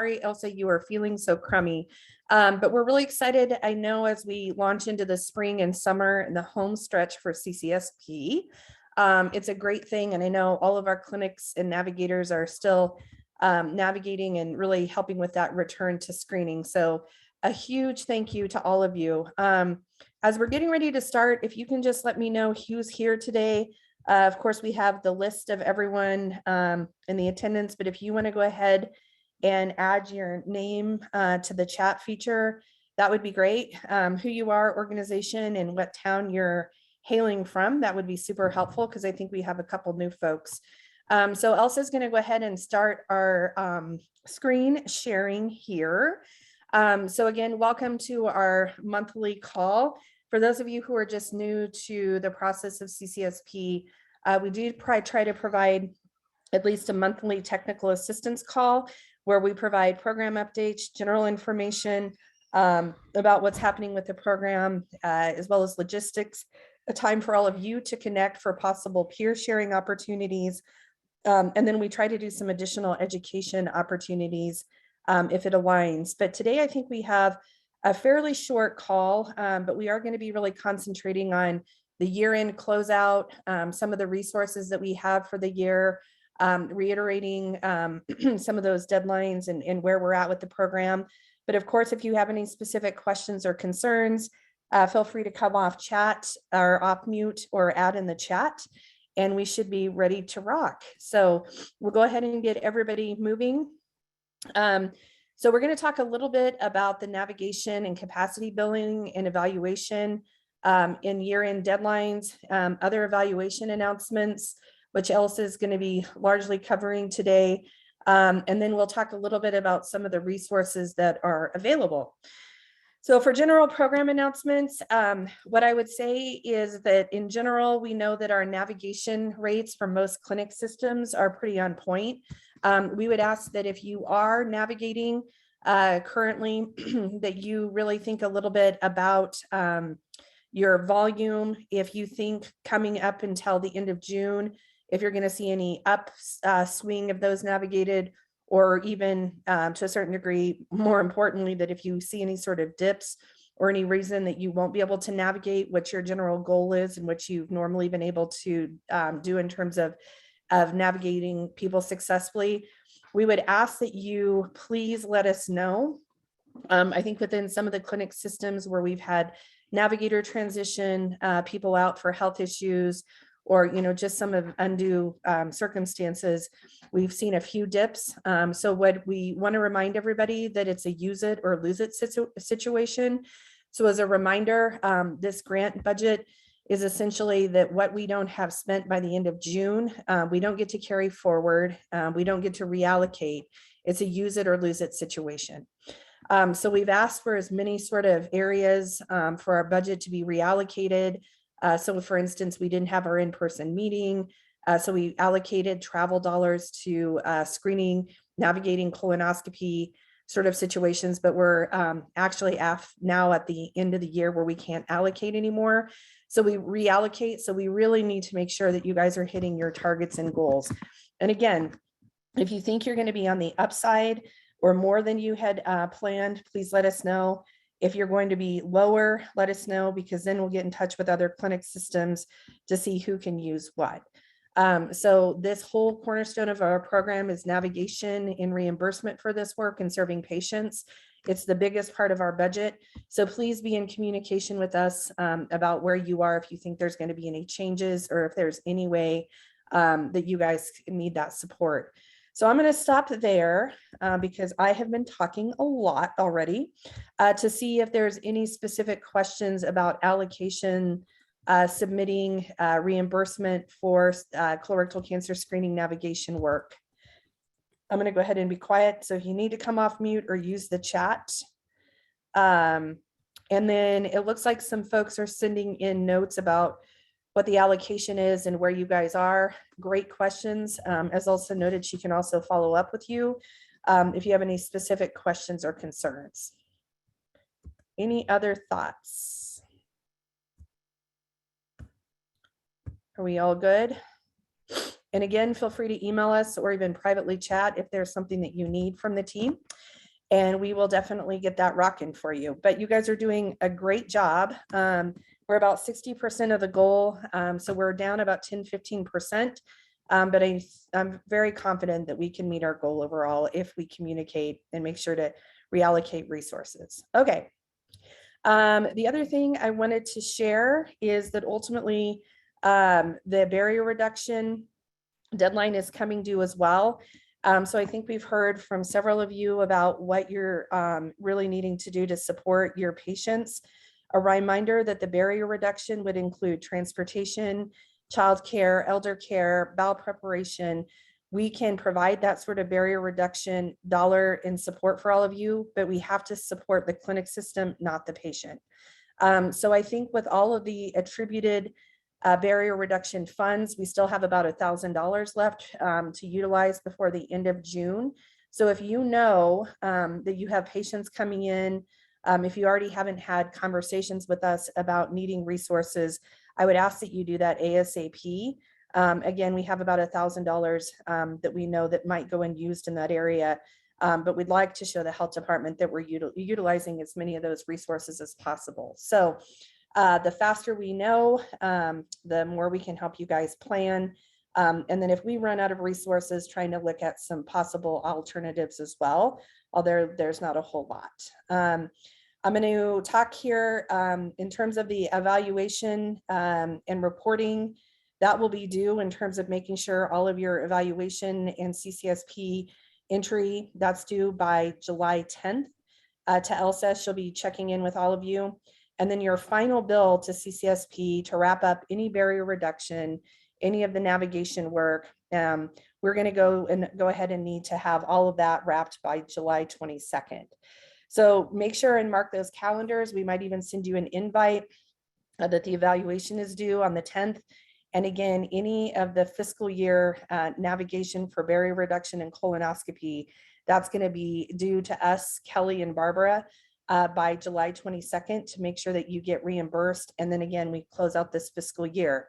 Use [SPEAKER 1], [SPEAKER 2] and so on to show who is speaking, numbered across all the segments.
[SPEAKER 1] Sorry, Elsa, you are feeling so crummy. But we're really excited. I know as we launch into the spring and summer and the home stretch for CCSP, it's a great thing. And I know all of our clinics and navigators are still navigating and really helping with that return to screening. So a huge thank you to all of you. As we're getting ready to start, if you can just let me know who's here today. Of course, we have the list of everyone in the attendance, but if you want to go ahead and add your name to the chat feature, that would be great. Who you are, organization, and what town you're hailing from, that would be super helpful because I think we have a couple new folks. So Elsa's going to go ahead and start our screen sharing here. So again, welcome to our monthly call. For those of you who are just new to the process of CCSP, we do try to provide at least a monthly technical assistance call where we provide program updates, general information about what's happening with the program, as well as logistics, a time for all of you to connect for possible peer sharing opportunities. And then we try to do some additional education opportunities if it aligns. But today I think we have a fairly short call, but we are going to be really concentrating on the year-end closeout, some of the resources that we have for the year, reiterating some of those deadlines and where we're at with the program. But of course, if you have any specific questions or concerns, feel free to come off chat or off mute or add in the chat, and we should be ready to rock. So we'll go ahead and get everybody moving. So we're going to talk a little bit about the navigation and capacity building and evaluation in year-end deadlines, other evaluation announcements, which Elsa is going to be largely covering today. And then we'll talk a little bit about some of the resources that are available. So for general program announcements, what I would say is that in general, we know that our navigation rates for most clinic systems are pretty on point. We would ask that if you are navigating currently, that you really think a little bit about your volume. If you think coming up until the end of June, if you're going to see any upswing of those navigated, or even to a certain degree, more importantly, that if you see any sort of dips or any reason that you won't be able to navigate what your general goal is and what you've normally been able to do in terms of navigating people successfully, we would ask that you please let us know. I think within some of the clinic systems where we've had navigator transition, people out for health issues, or just some of undue circumstances, we've seen a few dips. So what we want to remind everybody that it's a use it or lose it situation. So as a reminder, this grant budget is essentially that what we don't have spent by the end of June, we don't get to carry forward. We don't get to reallocate. It's a use it or lose it situation. So we've asked for as many sort of areas for our budget to be reallocated. So for instance, we didn't have our in-person meeting. So we allocated travel dollars to screening, navigating colonoscopy sort of situations, but we're actually now at the end of the year where we can't allocate anymore. So we reallocate. So we really need to make sure that you guys are hitting your targets and goals. And again, if you think you're going to be on the upside or more than you had planned, please let us know. If you're going to be lower, let us know, because then we'll get in touch with other clinic systems to see who can use what. So this whole cornerstone of our program is navigation and reimbursement for this work and serving patients. It's the biggest part of our budget. So please be in communication with us about where you are, if you think there's going to be any changes or if there's any way that you guys need that support. So I'm going to stop there because I have been talking a lot already to see if there's any specific questions about allocation, submitting reimbursement for colorectal cancer screening navigation work. I'm going to go ahead and be quiet. So if you need to come off mute or use the chat. And then it looks like some folks are sending in notes about what the allocation is and where you guys are. Great questions. As also noted, she can also follow up with you if you have any specific questions or concerns. Any other thoughts? Are we all good? And again, feel free to email us or even privately chat if there's something that you need from the team. And we will definitely get that rocking for you. But you guys are doing a great job. We're about 60% of the goal. So we're down about 10–15%. But I'm very confident that we can meet our goal overall if we communicate and make sure to reallocate resources. Okay. The other thing I wanted to share is that ultimately the barrier reduction deadline is coming due as well. So I think we've heard from several of you about what you're really needing to do to support your patients. A reminder that the barrier reduction would include transportation, childcare, elder care, bowel preparation. We can provide that sort of barrier reduction dollar in support for all of you, but we have to support the clinic system, not the patient. So I think with all of the attributed barrier reduction funds, we still have about $1,000 left to utilize before the end of June. So if you know that you have patients coming in, if you already haven't had conversations with us about needing resources, I would ask that you do that ASAP. Again, we have about $1,000 that we know that might go unused in that area, but we'd like to show the health department that we're utilizing as many of those resources as possible. So the faster we know, the more we can help you guys plan. And then if we run out of resources, trying to look at some possible alternatives as well, although there's not a whole lot. I'm going to talk here in terms of the evaluation and reporting that will be due in terms of making sure all of your evaluation and CCSP entry, that's due by July 10th. To Elsa, she'll be checking in with all of you. And then your final bill to CCSP to wrap up any barrier reduction, any of the navigation work. We're going to go ahead and need to have all of that wrapped by July 22nd. So make sure and mark those calendars. We might even send you an invite that the evaluation is due on the 10th. And again, any of the fiscal year navigation for barrier reduction and colonoscopy, that's going to be due to us, Kelly and Barbara, by July 22nd to make sure that you get reimbursed. And then again, we close out this fiscal year.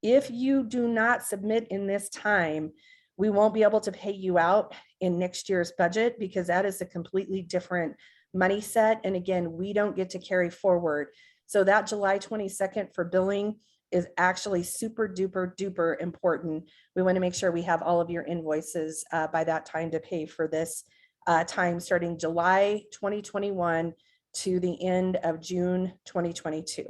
[SPEAKER 1] If you do not submit in this time, we won't be able to pay you out in next year's budget because that is a completely different money set. And again, we don't get to carry forward. So that July 22nd for billing is actually super duper duper important. We want to make sure we have all of your invoices by that time to pay for this time starting July 2021 to the end of June 2022.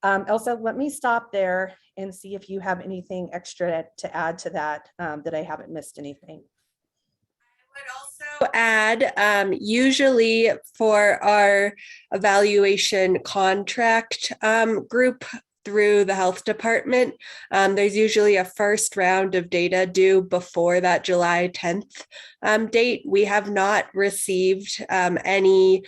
[SPEAKER 1] Elsa, let me stop there and see if you have anything extra to add to that, that I haven't missed anything.
[SPEAKER 2] I would also add, usually for our evaluation contract group through the health department, there's usually a first round of data due before that July 10th date. We have not received any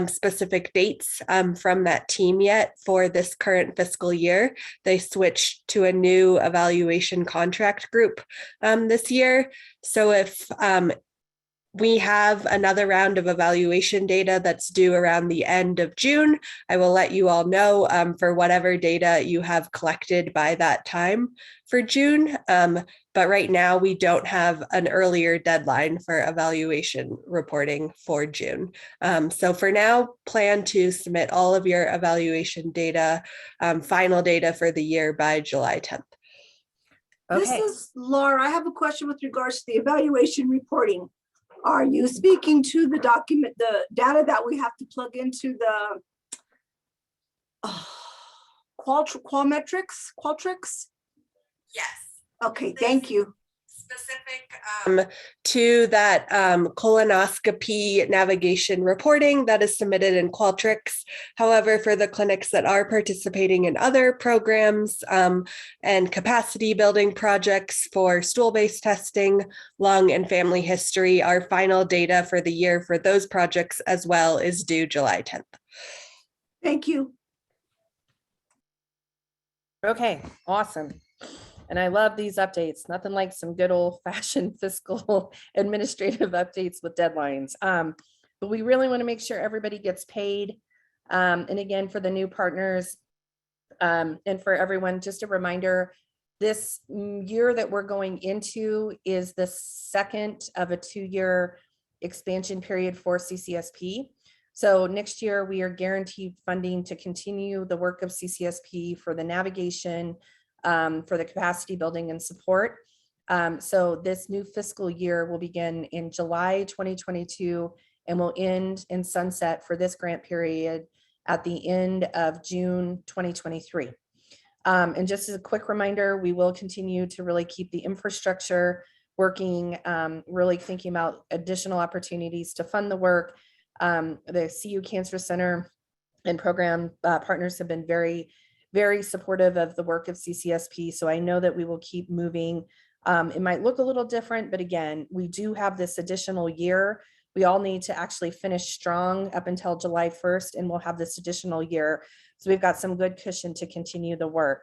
[SPEAKER 2] specific dates from that team yet for this current fiscal year. They switched to a new evaluation contract group this year. So if we have another round of evaluation data that's due around the end of June, I will let you all know for whatever data you have collected by that time for June. But right now we don't have an earlier deadline for evaluation reporting for June. So for now, plan to submit all of your evaluation data, final data for the year by July 10th.
[SPEAKER 1] Okay.
[SPEAKER 3] This is Laura. I have a question with regards to the evaluation reporting. Are you speaking to the document, the data that we have to plug into the Qualtrics?
[SPEAKER 2] Yes.
[SPEAKER 3] Okay, thank you.
[SPEAKER 2] Specific to that colonoscopy navigation reporting that is submitted in Qualtrics. However, for the clinics that are participating in other programs and capacity building projects for stool-based testing, lung and family history, our final data for the year for those projects as well is due July 10th.
[SPEAKER 3] Thank you.
[SPEAKER 1] Okay, awesome. And I love these updates. Nothing like some good old fashioned fiscal administrative updates with deadlines. But we really want to make sure everybody gets paid. And again, for the new partners and for everyone, just a reminder, This year that we're going into is the second of a 2-year expansion period for CCSP. So next year we are guaranteed funding to continue the work of CCSP for the navigation, for the capacity building and support. So this new fiscal year will begin in July 2022 and will end in sunset for this grant period at the end of June 2023. And just as a quick reminder, we will continue to really keep the infrastructure working, really thinking about additional opportunities to fund the work. The CU Cancer Center and program partners have been very, very supportive of the work of CCSP. So I know that we will keep moving. It might look a little different, but again, we do have this additional year. We all need to actually finish strong up until July 1st, and we'll have this additional year. So we've got some good cushion to continue the work.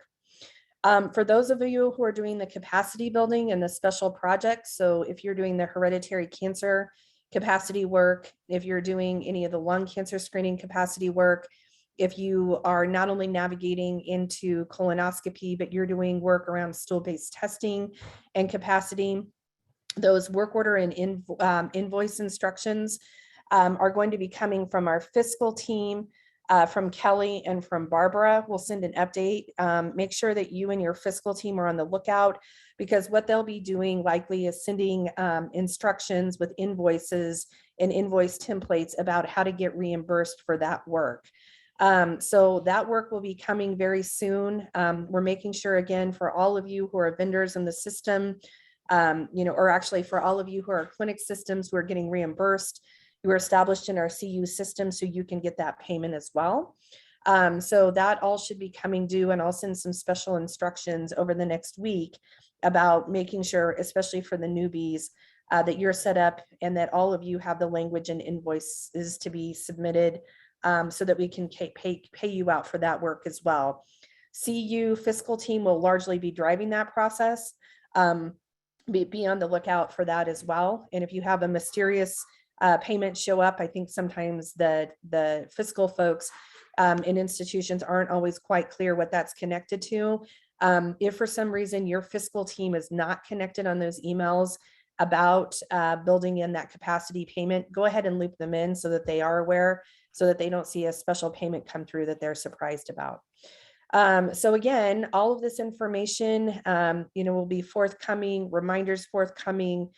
[SPEAKER 1] For those of you who are doing the capacity building and the special projects, so if you're doing the hereditary cancer capacity work, if you're doing any of the lung cancer screening capacity work, if you are not only navigating into colonoscopy, but you're doing work around stool-based testing and capacity, those work order and invoice instructions are going to be coming from our fiscal team, from Kelly and from Barbara. We'll send an update. Make sure that you and your fiscal team are on the lookout, because what they'll be doing likely is sending instructions with invoices and invoice templates about how to get reimbursed for that work. So that work will be coming very soon. We're making sure, again, for all of you who are vendors in the system, or actually for all of you who are clinic systems who are getting reimbursed, you are established in our CU system, so you can get that payment as well. So that all should be coming due, and I'll send some special instructions over the next week about making sure, especially for the newbies, that you're set up and that all of you have the language and invoices to be submitted, so that we can pay you out for that work as well. CU fiscal team will largely be driving that process. Be on the lookout for that as well. And if you have a mysterious payment show up, I think sometimes the fiscal folks in institutions aren't always quite clear what that's connected to. If for some reason your fiscal team is not connected on those emails about building in that capacity payment, go ahead and loop them in so that they are aware, so that they don't see a special payment come through that they're surprised about. So again, all of this information, will be forthcoming, reminders forthcoming.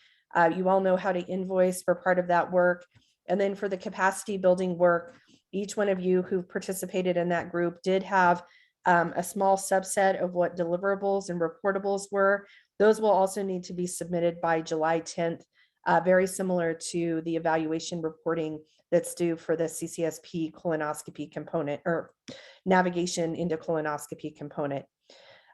[SPEAKER 1] You all know how to invoice for part of that work. And then for the capacity building work, each one of you who participated in that group did have a small subset of what deliverables and reportables were. Those will also need to be submitted by July 10th, very similar to the evaluation reporting that's due for the CCSP colonoscopy component, or navigation into colonoscopy component.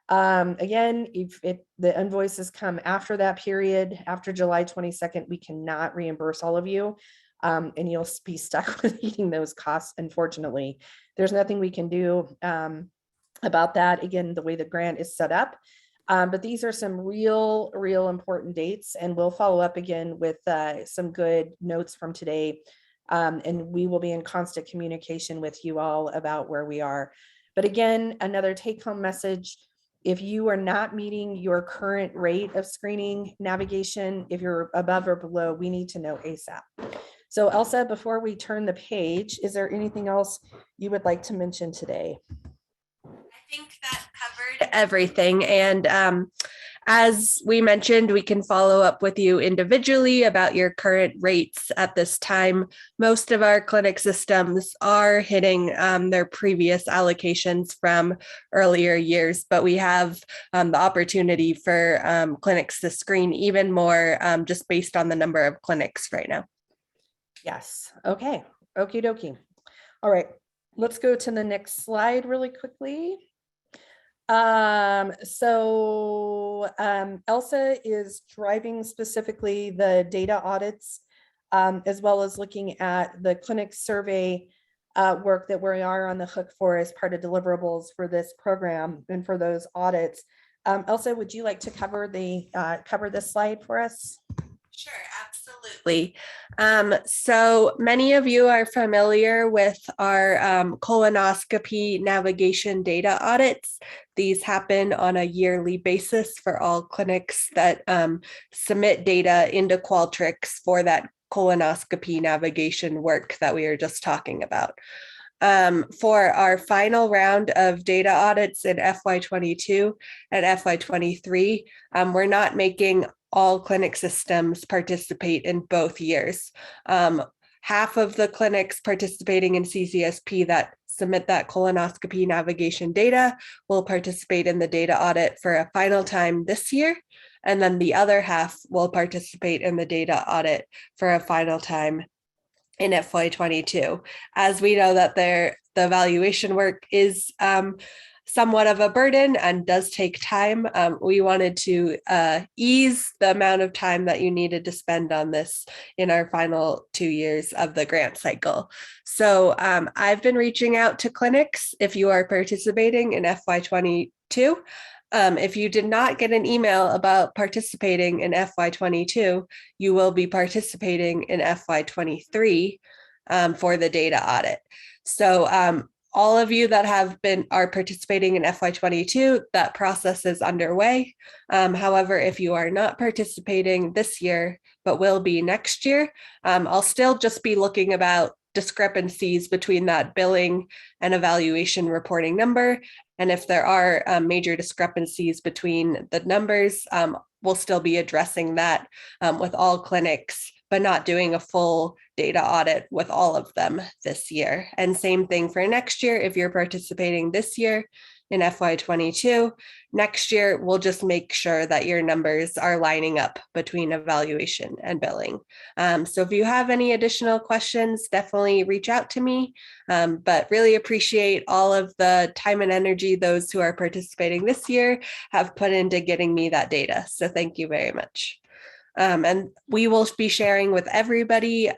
[SPEAKER 1] Again, if the invoices come after that period, after July 22nd, we cannot reimburse all of you, and you'll be stuck with eating those costs. Unfortunately, there's nothing we can do about that. Again, the way the grant is set up. But these are some real important dates, and we'll follow up again with some good notes from today. And we will be in constant communication with you all about where we are. But again, another take-home message: if you are not meeting your current rate of screening navigation, if you're above or below, we need to know ASAP. So Elsa, before we turn the page, is there anything else you would like to mention today?
[SPEAKER 2] I think that covered everything. And as we mentioned, we can follow up with you individually about your current rates at this time. Most of our clinic systems are hitting their previous allocations from earlier years, but we have the opportunity for clinics to screen even more, just based on the number of clinics right now. Yes.
[SPEAKER 1] Okay. Okie dokie. All right. Let's go to the next slide really quickly. Elsa is driving specifically the data audits, as well as looking at the clinic survey work that we are on the hook for as part of deliverables for this program and for those audits. Elsa, would you like to cover this slide for us?
[SPEAKER 2] Sure, absolutely. Absolutely. So many of you are familiar with our colonoscopy navigation data audits. These happen on a yearly basis for all clinics that submit data into Qualtrics for that colonoscopy navigation work that we were just talking about. For our final round of data audits in FY22 and FY23, we're not making all clinic systems participate in both years. Half of the clinics participating in CCSP that submit that colonoscopy navigation data will participate in the data audit for a final time this year. And then the other half will participate in the data audit for a final time in FY22. As we know that the evaluation work is somewhat of a burden and does take time, we wanted to ease the amount of time that you needed to spend on this in our final 2 years of the grant cycle. So I've been reaching out to clinics if you are participating in FY22. If you did not get an email about participating in FY22, you will be participating in FY23 for the data audit. So all of you that are participating in FY22, that process is underway. However, if you are not participating this year, but will be next year, I'll still just be looking about discrepancies between that billing and evaluation reporting number. And if there are major discrepancies between the numbers, we'll still be addressing that with all clinics, but not doing a full data audit with all of them this year. And same thing for next year. If you're participating this year in FY22, next year, we'll just make sure that your numbers are lining up between evaluation and billing. So if you have any additional questions, definitely reach out to me, but really appreciate all of the time and energy those who are participating this year have put into getting me that data. So thank you very much. And we will be sharing with everybody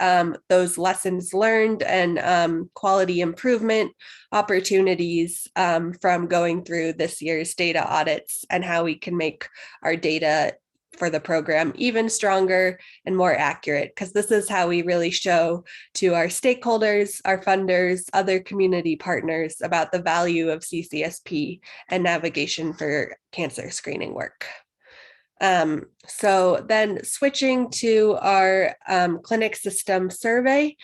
[SPEAKER 2] those lessons learned and quality improvement opportunities from going through this year's data audits and how we can make our data for the program even stronger and more accurate, because this is how we really show to our stakeholders, our funders, other community partners about the value of CCSP and navigation for cancer screening work. So then switching to our clinic system survey,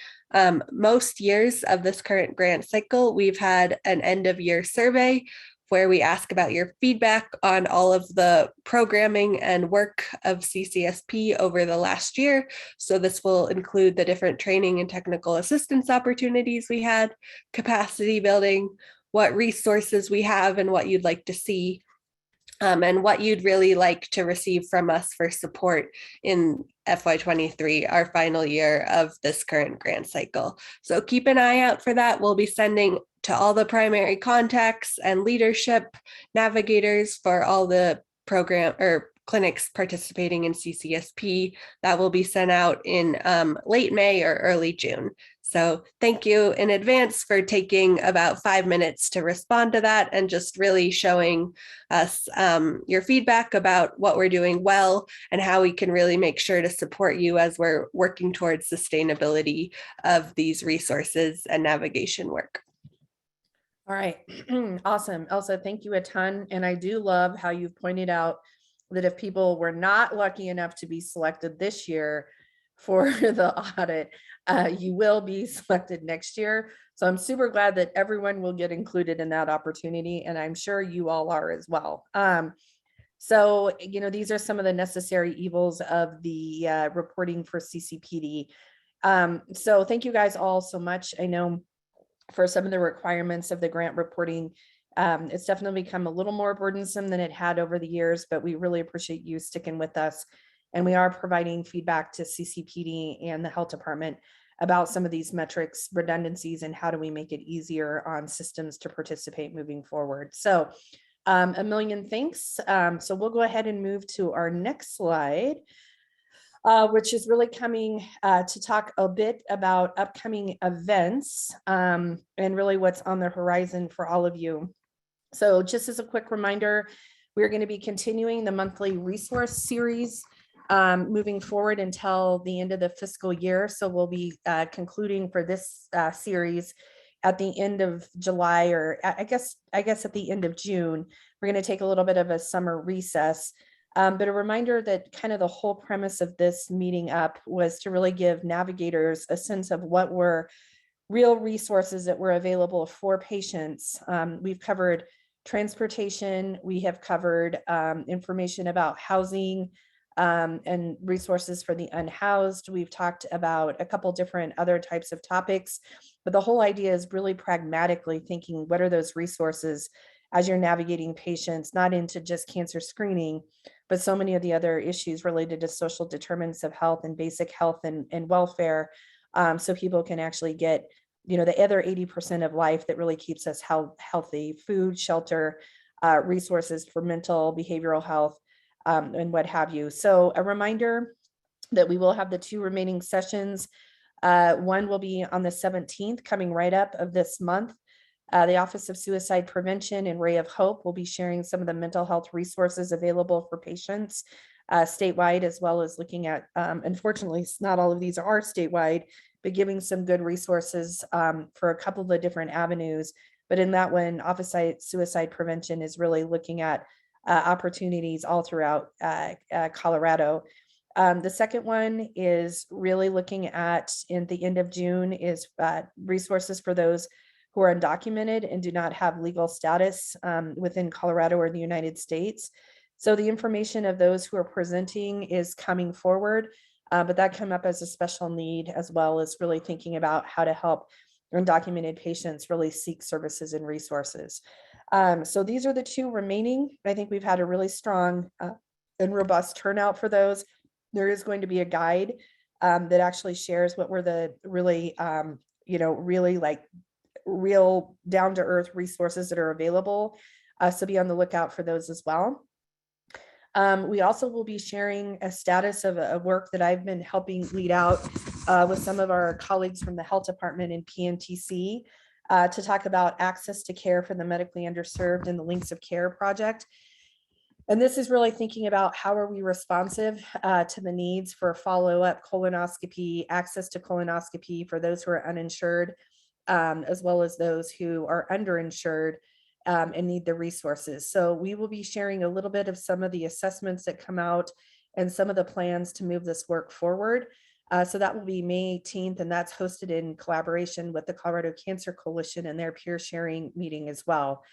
[SPEAKER 2] most years of this current grant cycle, we've had an end of year survey where we ask about your feedback on all of the programming and work of CCSP over the last year. So this will include the different training and technical assistance opportunities we had, capacity building, what resources we have and what you'd like to see, and what you'd really like to receive from us for support in FY23, our final year of this current grant cycle. So keep an eye out for that. We'll be sending to all the primary contacts and leadership navigators for all the program or clinics participating in CCSP. That will be sent out in late May or early June. So thank you in advance for taking about 5 minutes to respond to that and just really showing us your feedback about what we're doing well and how we can really make sure to support you as we're working towards sustainability of these resources and navigation work.
[SPEAKER 1] All right. Awesome. Elsa, thank you a ton. And I do love how you've pointed out that if people were not lucky enough to be selected this year for the audit, you will be selected next year. So I'm super glad that everyone will get included in that opportunity. And I'm sure you all are as well. So, you know, these are some of the necessary evils of the reporting for CCPD. So thank you guys all so much. I know for some of the requirements of the grant reporting, it's definitely become a little more burdensome than it had over the years, but we really appreciate you sticking with us. And we are providing feedback to CCPD and the health department about some of these metrics, redundancies, and how do we make it easier on systems to participate moving forward. So a million thanks. So we'll go ahead and move to our next slide, which is really coming to talk a bit about upcoming events and really what's on the horizon for all of you. So just as a quick reminder, we're going to be continuing the monthly resource series moving forward until the end of the fiscal year. So we'll be concluding for this series at the end of July, or I guess at the end of June. We're going to take a little bit of a summer recess. But a reminder that kind of the whole premise of this meeting up was to really give navigators a sense of what were real resources that were available for patients. We've covered transportation, we have covered information about housing and resources for the unhoused. We've talked about a couple different other types of topics, but the whole idea is really pragmatically thinking, what are those resources as you're navigating patients, not into just cancer screening, but so many of the other issues related to social determinants of health and basic health and welfare. So people can actually get, the other 80% of life that really keeps us healthy: food, shelter, resources for mental, behavioral health, and what have you. So a reminder that we will have the 2 remaining sessions. One will be on the 17th, coming right up of this month. The Office of Suicide Prevention and Ray of Hope will be sharing some of the mental health resources available for patients statewide, as well as looking at, unfortunately, not all of these are statewide, but giving some good resources for a couple of the different avenues. But in that one, Office of Suicide Prevention is really looking at opportunities all throughout Colorado. The second one is really looking at, in the end of June, is resources for those who are undocumented and do not have legal status within Colorado or the United States. So the information of those who are presenting is coming forward, but that came up as a special need, as well as really thinking about how to help undocumented patients really seek services and resources. So these are the 2 remaining. I think we've had a really strong and robust turnout for those. There is going to be a guide that actually shares what were the really, really like real down-to-earth resources that are available. So be on the lookout for those as well. We also will be sharing a status of a work that I've been helping lead out with some of our colleagues from the health department in PNTC to talk about access to care for the medically underserved and the Links of Care project. And this is really thinking about how are we responsive to the needs for follow-up colonoscopy, access to colonoscopy for those who are uninsured, as well as those who are underinsured and need the resources. So we will be sharing a little bit of some of the assessments that come out and some of the plans to move this work forward. So that will be May 18th, and that's hosted in collaboration with the Colorado Cancer Coalition and their peer sharing meeting as well.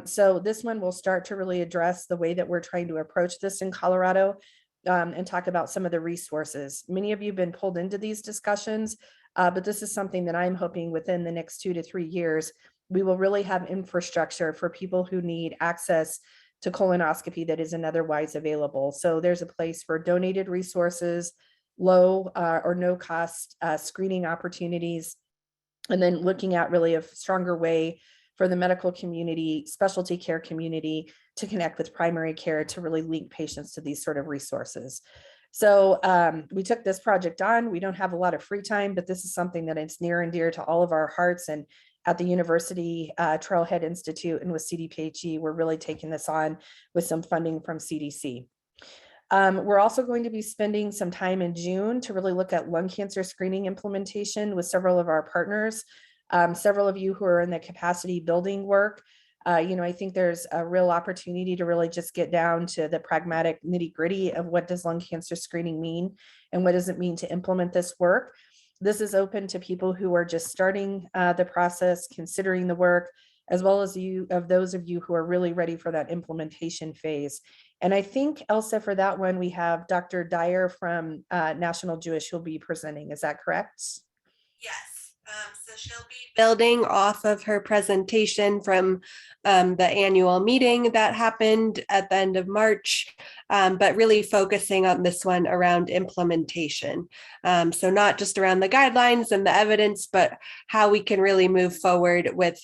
[SPEAKER 1] So this one will start to really address the way that we're trying to approach this in Colorado and talk about some of the resources. Many of you have been pulled into these discussions, but this is something that I'm hoping within the next 2 to 3 years, we will really have infrastructure for people who need access to colonoscopy that isn't otherwise available. So there's a place for donated resources, low or no cost screening opportunities, and then looking at really a stronger way for the medical community, specialty care community to connect with primary care to really link patients to these sort of resources. So we took this project on. We don't have a lot of free time, but this is something that is near and dear to all of our hearts. And at the University Trailhead Institute and with CDPHE, we're really taking this on with some funding from CDC. We're also going to be spending some time in June to really look at lung cancer screening implementation with several of our partners. Several of you who are in the capacity building work, I think there's a real opportunity to really just get down to the pragmatic nitty-gritty of what does lung cancer screening mean and what does it mean to implement this work. This is open to people who are just starting the process, considering the work, as well as those of you who are really ready for that implementation phase. And I think, Elsa, for that one, we have Dr. Dyer from National Jewish who'll be presenting. Is that correct?
[SPEAKER 2] Yes. So she'll be building off of her presentation from the annual meeting that happened at the end of March, but really focusing on this one around implementation. So not just around the guidelines and the evidence, but how we can really move forward with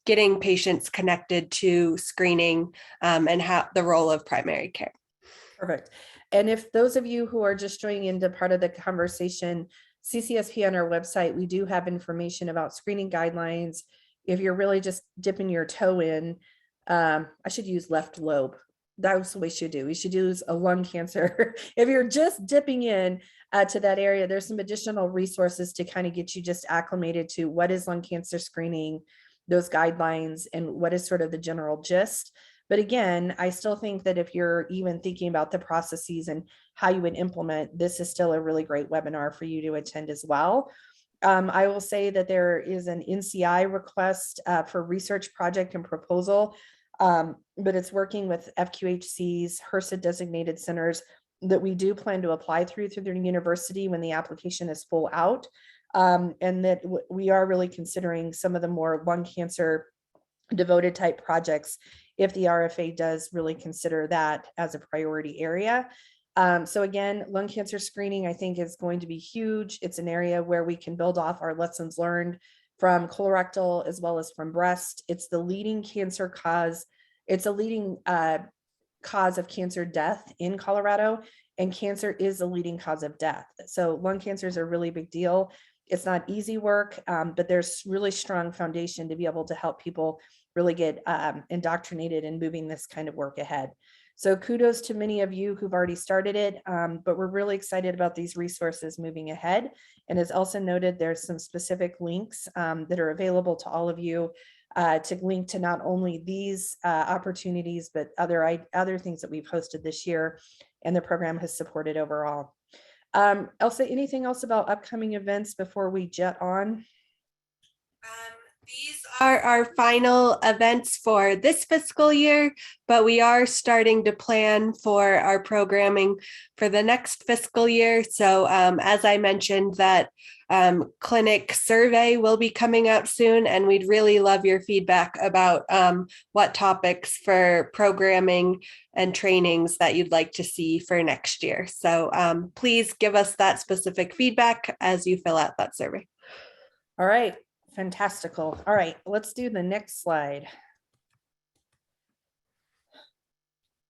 [SPEAKER 2] getting patients connected to screening and how the role of primary care.
[SPEAKER 1] Perfect. And if those of you who are just joining into part of the conversation, CCSP on our website, we do have information about screening guidelines. If you're really just dipping your toe in, I should use left lobe. That's what we should do. We should do a lung cancer. If you're just dipping in to that area, there's some additional resources to kind of get you just acclimated to what is lung cancer screening, those guidelines, and what is sort of the general gist. But again, I still think that if you're even thinking about the processes and how you would implement, this is still a really great webinar for you to attend as well. I will say that there is an NCI request for research project and proposal, but it's working with FQHCs, HRSA designated centers that we do plan to apply through their university when the application is full out. And that we are really considering some of the more lung cancer devoted type projects if the RFA does really consider that as a priority area. So again, lung cancer screening, I think, is going to be huge. It's an area where we can build off our lessons learned from colorectal as well as from breast. It's the leading cancer cause. It's a leading cause of cancer death in Colorado, and cancer is a leading cause of death. So lung cancer is a really big deal. It's not easy work, but there's really strong foundation to be able to help people really get indoctrinated in moving this kind of work ahead. So kudos to many of you who've already started it, but we're really excited about these resources moving ahead. And as Elsa noted, there's some specific links that are available to all of you to link to not only these opportunities, but other things that we've hosted this year and the program has supported overall. Elsa, anything else about upcoming events before we jet on?
[SPEAKER 2] These are our final events for this fiscal year, but we are starting to plan for our programming for the next fiscal year. So as I mentioned, that clinic survey will be coming out soon, and we'd really love your feedback about what topics for programming and trainings that you'd like to see for next year. So please give us that specific feedback as you fill out that survey.
[SPEAKER 1] All right. Fantastical. All right, let's do the next slide.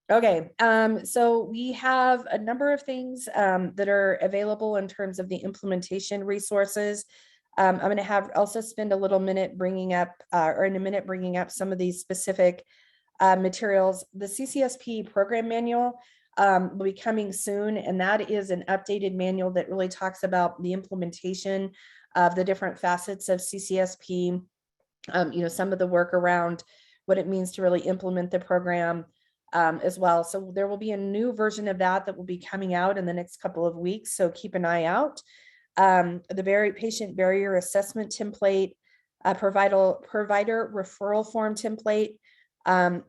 [SPEAKER 1] Okay, so we have a number of things that are available in terms of the implementation resources. I'm going to have Elsa spend a little minute bringing up, bringing up some of these specific materials. The CCSP program manual will be coming soon, and that is an updated manual that really talks about the implementation of the different facets of CCSP, some of the work around what it means to really implement the program as well. So there will be a new version of that will be coming out in the next couple of weeks. So keep an eye out. The patient barrier assessment template, provider referral form template.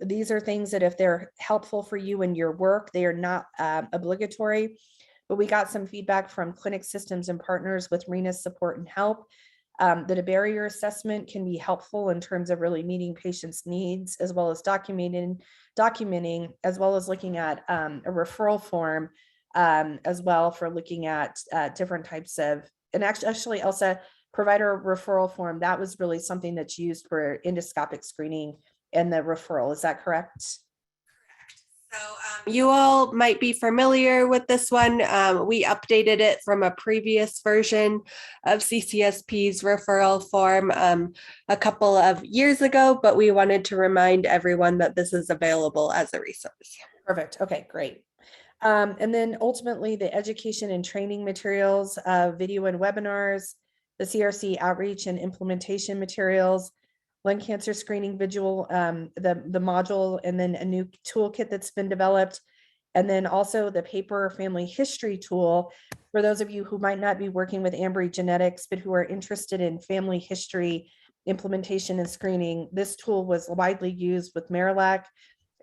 [SPEAKER 1] These are things that if they're helpful for you in your work, they are not obligatory. But we got some feedback from clinic systems and partners with RENA's support and help that a barrier assessment can be helpful in terms of really meeting patients' needs, as well as documenting, as well as looking at a referral form as well for looking at different types of, and actually Elsa, provider referral form, that was really something that's used for endoscopic screening and the referral. Is that correct?
[SPEAKER 2] So you all might be familiar with this one. We updated it from a previous version of CCSP's referral form a couple of years ago, but we wanted to remind everyone that this is available as a resource.
[SPEAKER 1] Perfect. Okay, great. And then ultimately the education and training materials, video and webinars, the CRC outreach and implementation materials, lung cancer screening visual, the module, and then a new toolkit that's been developed. And then also the paper family history tool for those of you who might not be working with Ambry Genetics, but who are interested in family history implementation and screening. This tool was widely used with Marillac,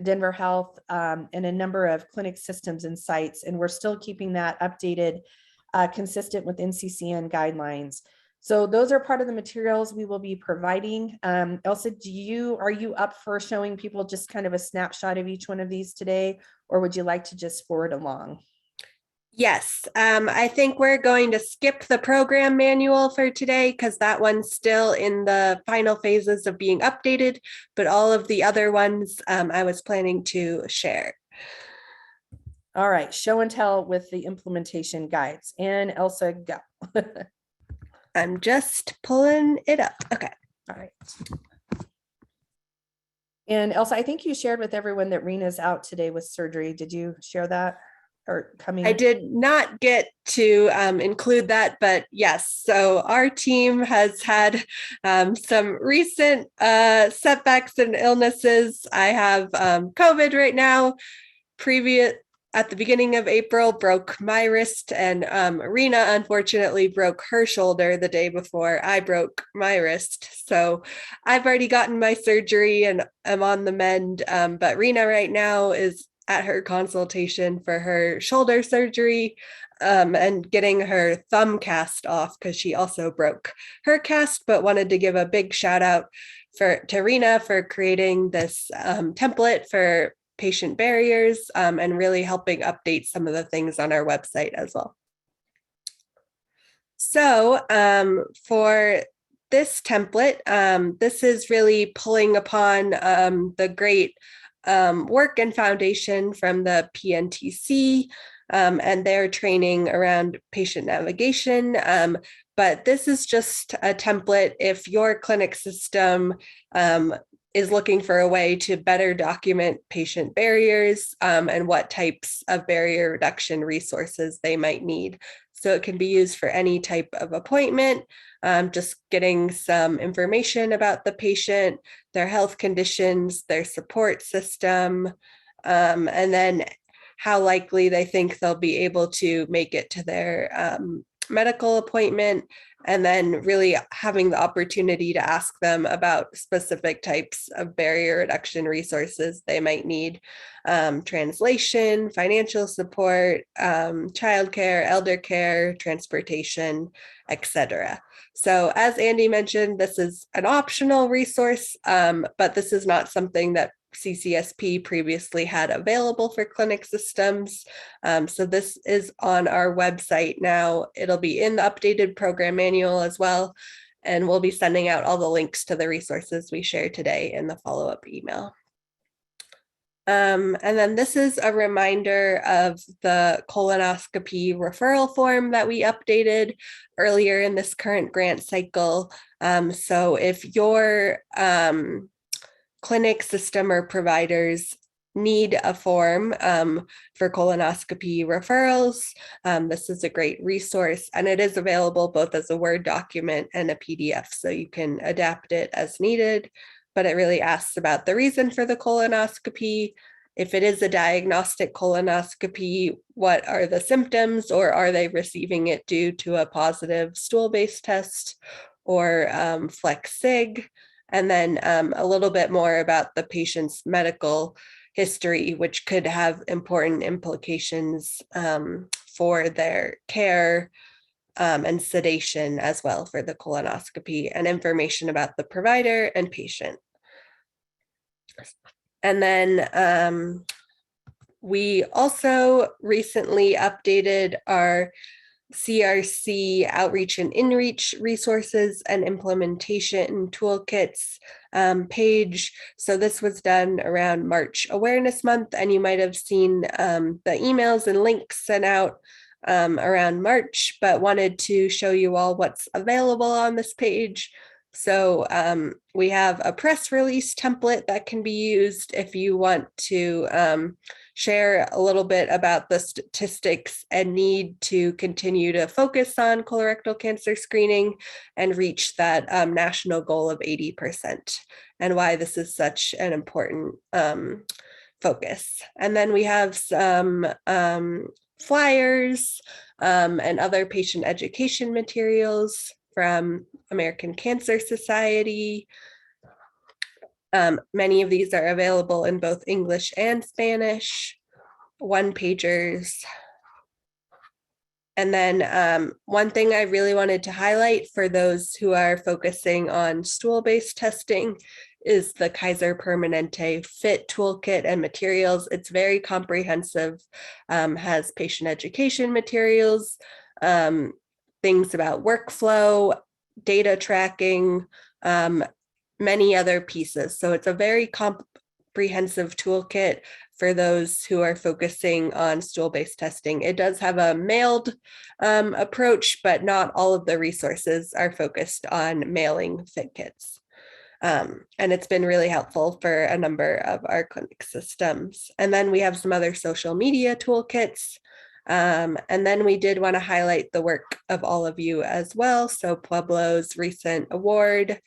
[SPEAKER 1] Denver Health, and a number of clinic systems and sites. And we're still keeping that updated, consistent with NCCN guidelines. So those are part of the materials we will be providing. Elsa, are you up for showing people just kind of a snapshot of each one of these today, or would you like to just forward along?
[SPEAKER 2] Yes, I think we're going to skip the program manual for today because that one's still in the final phases of being updated, but all of the other ones I was planning to share.
[SPEAKER 1] All right, show and tell with the implementation guides. And Elsa, go.
[SPEAKER 2] I'm just pulling it up. Okay.
[SPEAKER 1] All right. And Elsa, I think you shared with everyone that Rena's out today with surgery. Did you share that or coming?
[SPEAKER 2] I did not get to include that, but yes. So our team has had some recent setbacks and illnesses. I have COVID right now. At the beginning of April, broke my wrist, and Rena unfortunately broke her shoulder the day before I broke my wrist. So I've already gotten my surgery and I'm on the mend. But Rena right now is at her consultation for her shoulder surgery and getting her thumb cast off because she also broke her cast, but wanted to give a big shout out to Rena for creating this template for patient barriers and really helping update some of the things on our website as well. So for this template, this is really pulling upon the great work and foundation from the PNTC and their training around patient navigation. But this is just a template if your clinic system is looking for a way to better document patient barriers and what types of barrier reduction resources they might need. So it can be used for any type of appointment, just getting some information about the patient, their health conditions, their support system, and then how likely they think they'll be able to make it to their medical appointment, and then really having the opportunity to ask them about specific types of barrier reduction resources they might need, translation, financial support, childcare, elder care, transportation, etc. So as Andy mentioned, this is an optional resource, but this is not something that CCSP previously had available for clinic systems. So this is on our website now. It'll be in the updated program manual as well. And we'll be sending out all the links to the resources we shared today in the follow-up email. And then this is a reminder of the colonoscopy referral form that we updated earlier in this current grant cycle. So if your clinic system or providers need a form for colonoscopy referrals, this is a great resource, and it is available both as a Word document and a PDF, so you can adapt it as needed. But it really asks about the reason for the colonoscopy. If it is a diagnostic colonoscopy, what are the symptoms, or are they receiving it due to a positive stool-based test or flex sig? And then a little bit more about the patient's medical history, which could have important implications for their care and sedation as well for the colonoscopy, and information about the provider and patient. And then we also recently updated our CRC outreach and inreach resources and implementation toolkits page. So this was done around March Awareness Month, and you might have seen the emails and links sent out around March, but wanted to show you all what's available on this page. So we have a press release template that can be used if you want to share a little bit about the statistics and need to continue to focus on colorectal cancer screening and reach that national goal of 80%, and why this is such an important focus. And then we have some flyers and other patient education materials from American Cancer Society. Many of these are available in both English and Spanish, one-pagers. And then one thing I really wanted to highlight for those who are focusing on stool-based testing is the Kaiser Permanente Fit Toolkit and materials. It's very comprehensive, has patient education materials, things about workflow, data tracking, many other pieces. So it's a very comprehensive toolkit for those who are focusing on stool-based testing. It does have a mailed approach, but not all of the resources are focused on mailing fit kits. And it's been really helpful for a number of our clinic systems. And then we have some other social media toolkits. And then we did want to highlight the work of all of you as well. So Pueblo's recent award,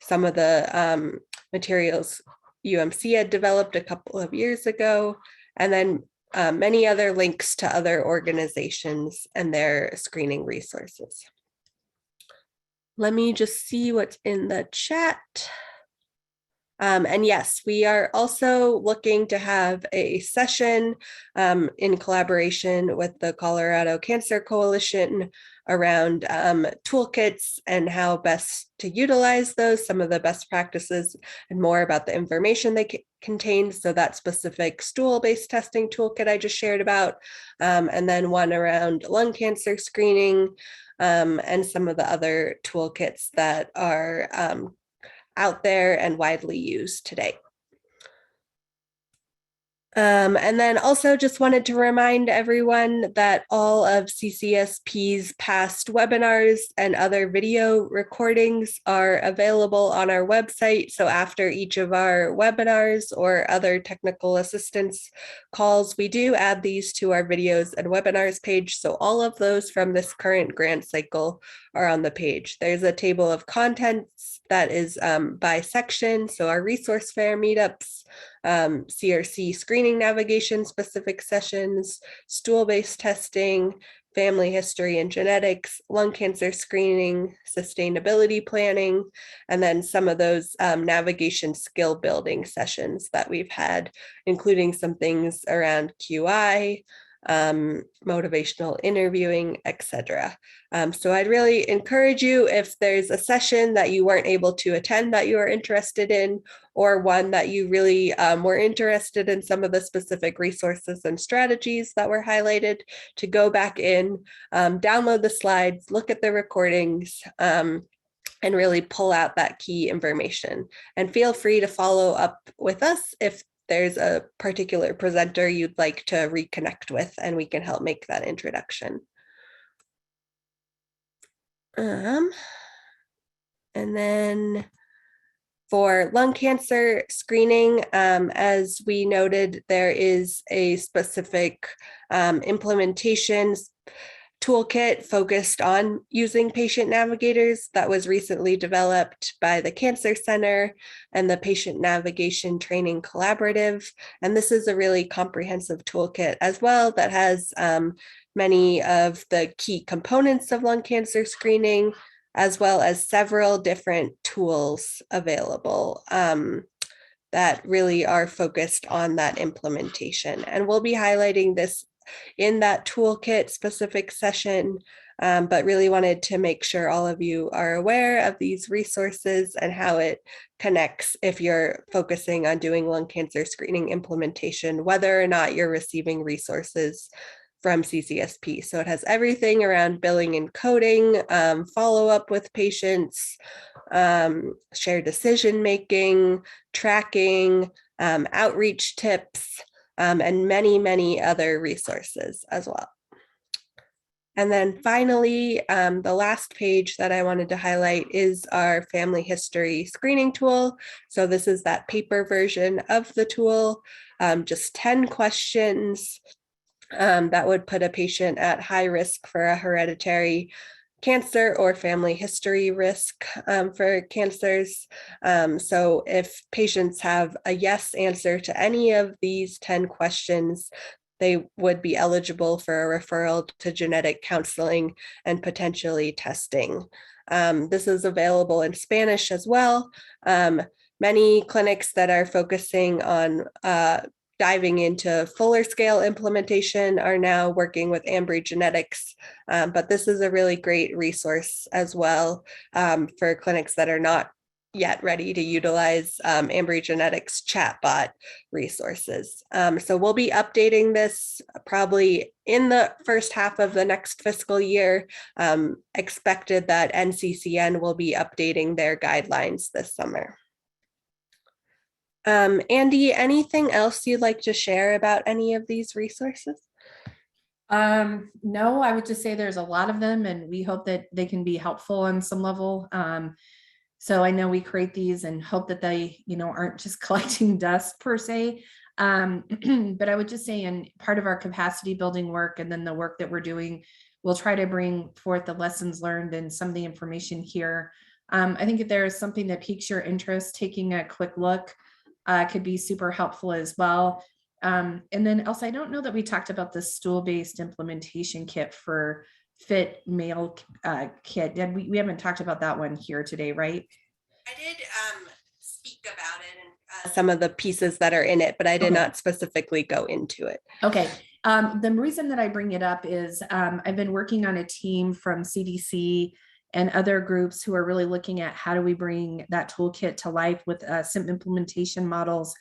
[SPEAKER 2] some of the materials UMC had developed a couple of years ago, and then many other links to other organizations and their screening resources. Let me just see what's in the chat. And yes, we are also looking to have a session in collaboration with the Colorado Cancer Coalition around toolkits and how best to utilize those, some of the best practices, and more about the information they contain. So that specific stool-based testing toolkit I just shared about, and then one around lung cancer screening, and some of the other toolkits that are out there and widely used today. And then also just wanted to remind everyone that all of CCSP's past webinars and other video recordings are available on our website. So after each of our webinars or other technical assistance calls, we do add these to our videos and webinars page. So all of those from this current grant cycle are on the page. There's a table of contents that is by section. So our resource fair meetups, CRC screening navigation specific sessions, stool-based testing, family history and genetics, lung cancer screening, sustainability planning, and then some of those navigation skill building sessions that we've had, including some things around QI, motivational interviewing, etc. So I'd really encourage you, if there's a session that you weren't able to attend that you are interested in, or one that you really were interested in some of the specific resources and strategies that were highlighted, to go back in, download the slides, look at the recordings, and really pull out that key information. And feel free to follow up with us if there's a particular presenter you'd like to reconnect with, and we can help make that introduction. And then for lung cancer screening, as we noted, there is a specific implementation toolkit focused on using patient navigators that was recently developed by the Cancer Center and the Patient Navigation Training Collaborative. And this is a really comprehensive toolkit as well that has many of the key components of lung cancer screening, as well as several different tools available that really are focused on that implementation. And we'll be highlighting this in that toolkit specific session, but really wanted to make sure all of you are aware of these resources and how it connects if you're focusing on doing lung cancer screening implementation, whether or not you're receiving resources from CCSP. So it has everything around billing and coding, follow-up with patients, shared decision-making, tracking, outreach tips, and many, many other resources as well. And then finally, the last page that I wanted to highlight is our family history screening tool. So this is that paper version of the tool, just 10 questions that would put a patient at high risk for a hereditary cancer or family history risk for cancers. So if patients have a yes answer to any of these 10 questions, they would be eligible for a referral to genetic counseling and potentially testing. This is available in Spanish as well. Many clinics that are focusing on diving into fuller scale implementation are now working with Ambry Genetics, but this is a really great resource as well for clinics that are not yet ready to utilize Ambry Genetics chatbot resources. So we'll be updating this probably in the first half of the next fiscal year. Expected that NCCN will be updating their guidelines this summer. Andy, anything else you'd like to share about any of these resources?
[SPEAKER 1] No, I would just say there's a lot of them, and we hope that they can be helpful on some level. So I know we create these and hope that they, aren't just collecting dust per se. But I would just say in part of our capacity building work and then the work that we're doing, we'll try to bring forth the lessons learned and some of the information here. I think if there is something that piques your interest, taking a quick look could be super helpful as well. And then also, I don't know that we talked about the stool-based implementation kit for fit male kit. And we haven't talked about that one here today, right?
[SPEAKER 2] I did speak about it and some of the pieces that are in it, but I did not specifically go into it.
[SPEAKER 1] Okay. The reason that I bring it up is I've been working on a team from CDC and other groups who are really looking at how do we bring that toolkit to life with some implementation models,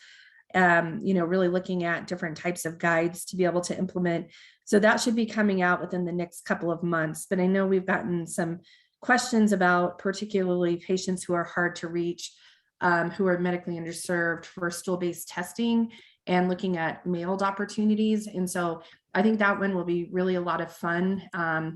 [SPEAKER 1] really looking at different types of guides to be able to implement. So that should be coming out within the next couple of months. But I know we've gotten some questions about particularly patients who are hard to reach, who are medically underserved for stool-based testing and looking at mailed opportunities. And so I think that one will be really a lot of fun.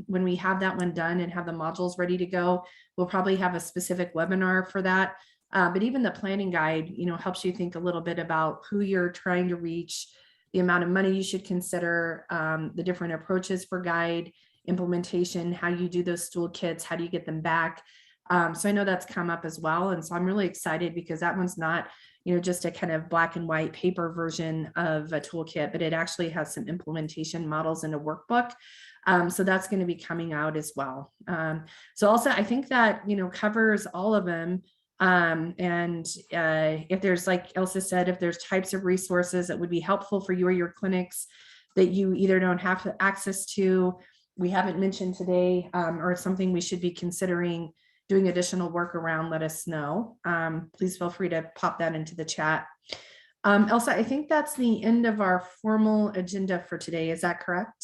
[SPEAKER 1] When we have that one done and have the modules ready to go, we'll probably have a specific webinar for that. But even the planning guide, helps you think a little bit about who you're trying to reach, the amount of money you should consider, the different approaches for guide implementation, how you do those stool kits, how do you get them back. So I know that's come up as well. And so I'm really excited because that one's not, just a kind of black and white paper version of a toolkit, but it actually has some implementation models in a workbook. So that's going to be coming out as well. So also, I think that, covers all of them. If there's, like Elsa said, if there's types of resources that would be helpful for you or your clinics that you either don't have access to, we haven't mentioned today, or something we should be considering doing additional work around, let us know. Please feel free to pop that into the chat. Elsa, I think that's the end of our formal agenda for today. Is that correct?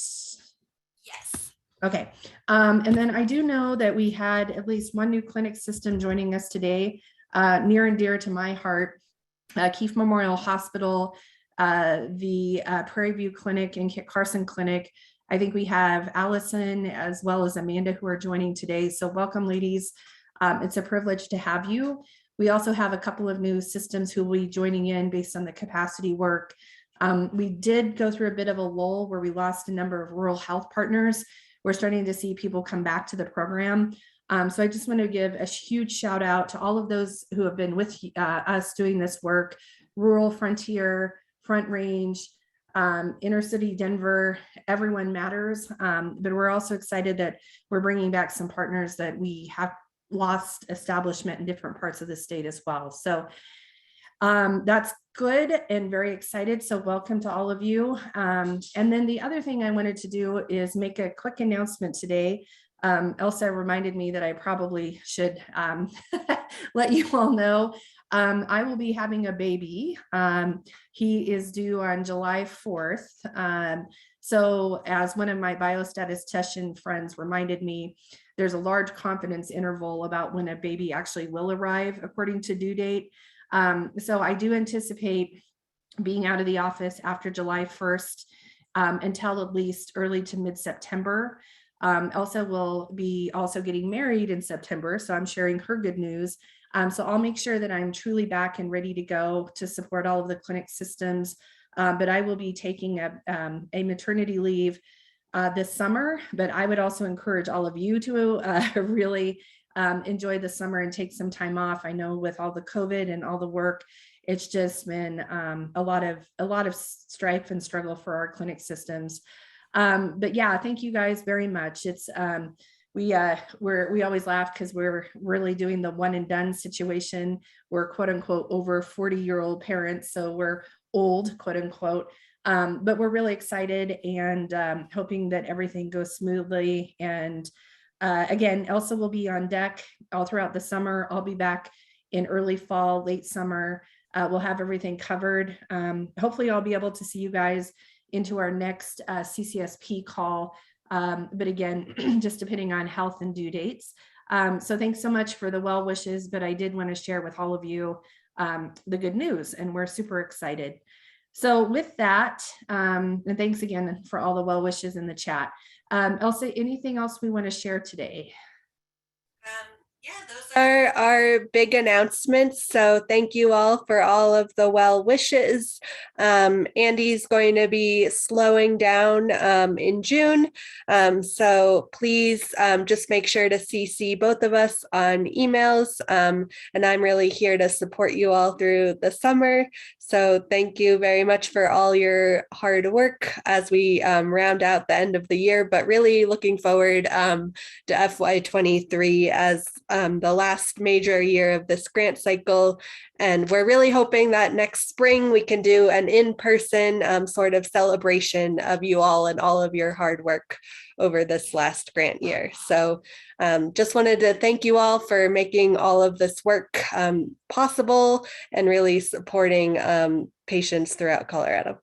[SPEAKER 2] Yes.
[SPEAKER 1] Okay. And then I do know that we had at least one new clinic system joining us today, near and dear to my heart, Keefe Memorial Hospital, the Prairie View Clinic and Kit Carson Clinic. I think we have Allison as well as Amanda who are joining today. So welcome, ladies. It's a privilege to have you. We also have a couple of new systems who will be joining in based on the capacity work. We did go through a bit of a lull where we lost a number of rural health partners. We're starting to see people come back to the program. So I just want to give a huge shout out to all of those who have been with us doing this work: rural, frontier, Front Range, inner city Denver. Everyone matters. But we're also excited that we're bringing back some partners that we have lost establishment in different parts of the state as well. So that's good and very excited. So welcome to all of you. And then the other thing I wanted to do is make a quick announcement today. Elsa reminded me that I probably should let you all know. I will be having a baby. He is due on July 4th. So as one of my biostatistician friends reminded me, there's a large confidence interval about when a baby actually will arrive according to due date. So I do anticipate being out of the office after July 1st until at least early to mid-September. Elsa will be also getting married in September, so I'm sharing her good news. So I'll make sure that I'm truly back and ready to go to support all of the clinic systems. But I will be taking a maternity leave this summer, but I would also encourage all of you to really enjoy the summer and take some time off. I know with all the COVID and all the work, it's just been a lot of strife and struggle for our clinic systems. But yeah, thank you guys very much. It's we always laugh because we're really doing the one and done situation. We're quote unquote over 40-year-old parents, so we're old, quote unquote. But we're really excited and hoping that everything goes smoothly. And again, Elsa will be on deck all throughout the summer. I'll be back in early fall, late summer. We'll have everything covered. Hopefully I'll be able to see you guys into our next CCSP call. But again, just depending on health and due dates. So thanks so much for the well wishes, but I did want to share with all of you the good news, and we're super excited. So with that, and thanks again for all the well wishes in the chat. Elsa, anything else we want to share today?
[SPEAKER 2] Yeah, those are our big announcements. So thank you all for all of the well wishes. Andy's going to be slowing down in June. So please just make sure to CC both of us on emails. And I'm really here to support you all through the summer. So thank you very much for all your hard work as we round out the end of the year, but really looking forward to FY23 as the last major year of this grant cycle. And we're really hoping that next spring we can do an in-person sort of celebration of you all and all of your hard work over this last grant year. So just wanted to thank you all for making all of this work possible and really supporting patients throughout Colorado.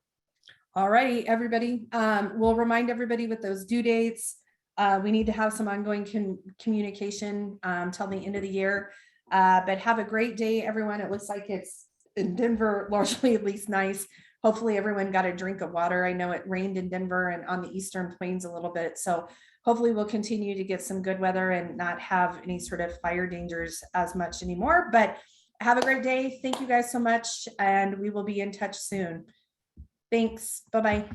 [SPEAKER 1] All righty, everybody. We'll remind everybody with those due dates. We need to have some ongoing communication till the end of the year. But have a great day, everyone. It looks like it's in Denver, largely at least nice. Hopefully everyone got a drink of water. I know it rained in Denver and on the Eastern Plains a little bit. So hopefully we'll continue to get some good weather and not have any sort of fire dangers as much anymore. But have a great day. Thank you guys so much. And we will be in touch soon. Thanks. Bye-bye.